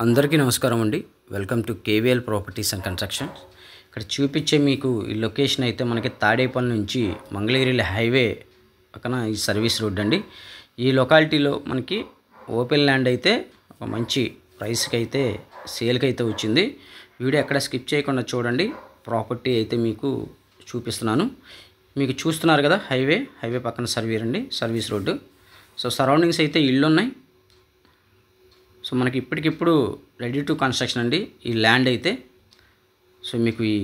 అందరికీ నమస్కారం అండి. Welcome to KVL properties and constructions. ఇక్కడ చూపించే మీకు ఈ లొకేషన్ అయితే మనకి తాడేపల్లి నుంచి మంగళగిరి హైవే పక్కన ఈ సర్వీస్ రోడ్ అండి. ఈ లొకాలిటీలో మనకి ఓపెన్ ల్యాండ్ అయితే ఒక మంచి ప్రైస్కి అయితే సేల్కి అయితే వచ్చింది. వీడియో ఎక్కడ స్కిప్ చేయకుండా చూడండి. ప్రాపర్టీ అయితే మీకు చూపిస్తున్నాను. మీకు చూస్తున్నారు కదా, హైవే పక్కన సర్వీస్ రోడ్డు. సో సరౌండింగ్స్ అయితే ఇళ్ళు ఉన్నాయి. సో మనకి ఇప్పటికిప్పుడు రెడీ టు కన్స్ట్రక్షన్ అండి ఈ ల్యాండ్ అయితే. సో మీకు ఈ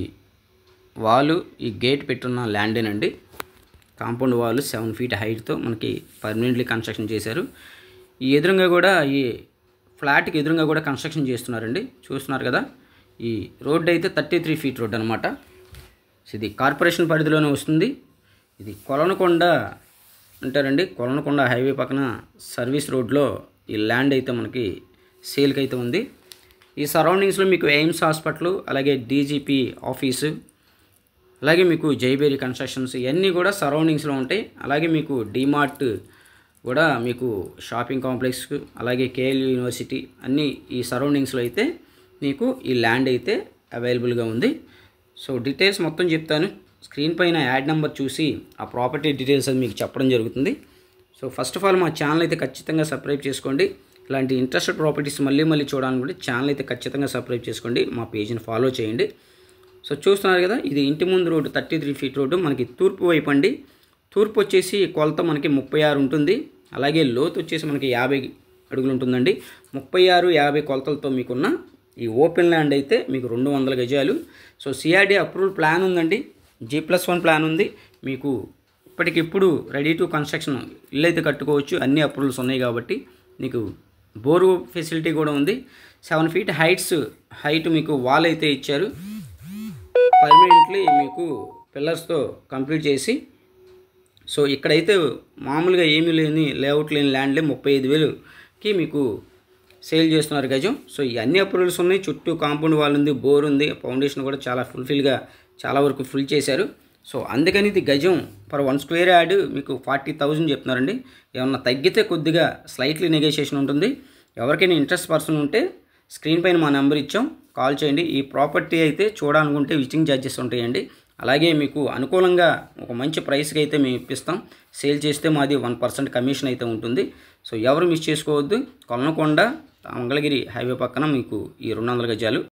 వాలు ఈ గేట్ పెట్టున్న ల్యాండేనండి. కాంపౌండ్ వాల్ 7 feet హైట్తో మనకి పర్మనెంట్లీ కన్స్ట్రక్షన్ చేశారు. ఈ ఎదురుగా కూడా ఈ ఫ్లాట్కి ఎదురుగా కూడా కన్స్ట్రక్షన్ చేస్తున్నారండి. చూస్తున్నారు కదా, ఈ రోడ్ అయితే 33 feet రోడ్ అనమాట. సో ఇది కార్పొరేషన్ పరిధిలోనే వస్తుంది. ఇది కొలనకొండ అంటారండి. కొలనకొండ హైవే పక్కన సర్వీస్ రోడ్లో ఈ ల్యాండ్ అయితే మనకి సేల్కి అయితే ఉంది. ఈ సరౌండింగ్స్లో మీకు ఎయిమ్స్ హాస్పిటల్, అలాగే డీజీపీ ఆఫీసు, అలాగే మీకు జైబేరి కన్స్ట్రక్షన్స్ ఇవన్నీ కూడా సరౌండింగ్స్లో ఉంటాయి. అలాగే మీకు డిమార్ట్ కూడా మీకు షాపింగ్ కాంప్లెక్స్, అలాగే కేఎల్ యూనివర్సిటీ అన్నీ ఈ సరౌండింగ్స్లో అయితే మీకు ఈ ల్యాండ్ అయితే అవైలబుల్గా ఉంది. సో డీటెయిల్స్ మొత్తం చెప్తాను. స్క్రీన్ పైన యాడ్ నెంబర్ చూసి ఆ ప్రాపర్టీ డీటెయిల్స్ అది మీకు చెప్పడం జరుగుతుంది. సో ఫస్ట్ ఆఫ్ ఆల్ మా ఛానల్ అయితే ఖచ్చితంగా సబ్స్క్రైబ్ చేసుకోండి. ఇలాంటి ఇంట్రెస్టెడ్ ప్రాపర్టీస్ మళ్ళీ చూడాలనుకుంటే ఛానల్ అయితే ఖచ్చితంగా సబ్స్క్రైబ్ చేసుకోండి. మా పేజ్ని ఫాలో చేయండి. సో చూస్తున్నారు కదా, ఇది ఇంటి ముందు రోడ్డు 33 feet రోడ్డు మనకి తూర్పు వైపు అండి. తూర్పు వచ్చేసి కొలత మనకి 36 ఉంటుంది. అలాగే లోతు వచ్చేసి మనకి 50 అడుగులు ఉంటుందండి. 36, 50 కొలతలతో మీకున్న ఈ ఓపెన్ ల్యాండ్ అయితే మీకు 200 గజాలు. సో సిఆర్డీ అప్రూవల్ ప్లాన్ ఉందండి. G+1 ప్లాన్ ఉంది. మీకు ఇప్పటికిప్పుడు రెడీ టు కన్స్ట్రక్షన్ ఇల్లు అయితే కట్టుకోవచ్చు. అన్ని అప్రూవల్స్ ఉన్నాయి కాబట్టి మీకు బోరు ఫెసిలిటీ కూడా ఉంది. 7 feet హైట్ మీకు వాల్ అయితే ఇచ్చారు. పర్మనెంట్లీ మీకు పిల్లర్స్తో కంప్లీట్ చేసి. సో ఇక్కడైతే మామూలుగా ఏమీ లేని లేఅవుట్ లేని ల్యాండ్లే 35,000కి మీకు సేల్ చేస్తున్నారు గజం. సో ఈ అన్ని అప్రూవల్స్ ఉన్నాయి. చుట్టూ కాంపౌండ్ వాల్ ఉంది, బోర్ ఉంది, ఫౌండేషన్ కూడా చాలా వరకు ఫుల్ చేశారు. సో అందుకని ఇది గజం పర్ 1 square యార్డ్ మీకు 40,000 చెప్తున్నారండి. ఏమన్నా తగ్గితే కొద్దిగా స్లైట్లీ నెగోషియేషన్ ఉంటుంది. ఎవరికైనా ఇంట్రెస్ట్ పర్సన్ ఉంటే స్క్రీన్ పైన మా నెంబర్ ఇచ్చాం, కాల్ చేయండి. ఈ ప్రాపర్టీ అయితే చూడాలనుకుంటే విజిటింగ్ ఛార్జెస్ ఉంటాయండి. అలాగే మీకు అనుకూలంగా ఒక మంచి ప్రైస్కి అయితే మేము ఇప్పిస్తాం. సేల్ చేస్తే మాది 1% కమిషన్ అయితే ఉంటుంది. సో ఎవరు మిస్ చేసుకోవద్దు. కొలనకొండ మంగళగిరి హైవే పక్కన మీకు ఈ 200 గజాలు.